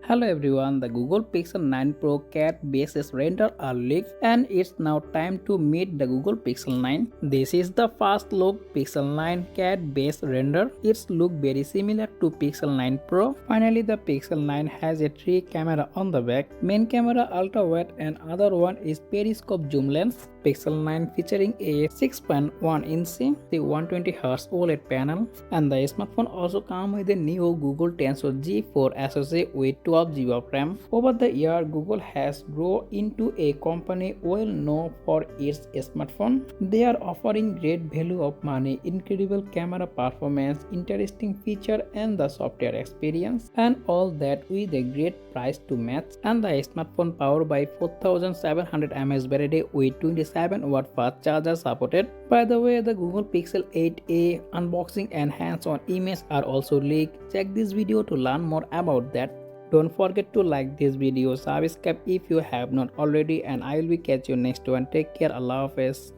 Hello everyone, the Google Pixel 9 Pro cat bases render are leaked and it's now time to meet the Google Pixel 9. This is the first look Pixel 9 cat base render. It's look very similar to Pixel 9 Pro. Finally, the Pixel 9 has a 3 camera on the back. Main camera ultra wide and other one is periscope zoom lens. Pixel 9 featuring a 6.1 inch the 120Hz OLED panel, and the smartphone also comes with a new Google Tensor G4 SoC with 12GB of RAM. Over the year, Google has grown into a company well known for its smartphone. They are offering great value of money, incredible camera performance, interesting feature and the software experience, and all that with a great price to match. And the smartphone powered by 4700 mAh battery with 27W fast charger supported. By the way, the Google Pixel 8a unboxing and hands-on images are also leaked. Check this video to learn more about that. Don't forget to like this video, subscribe if you have not already, and I will catch you next one. Take care. Allah Hafiz.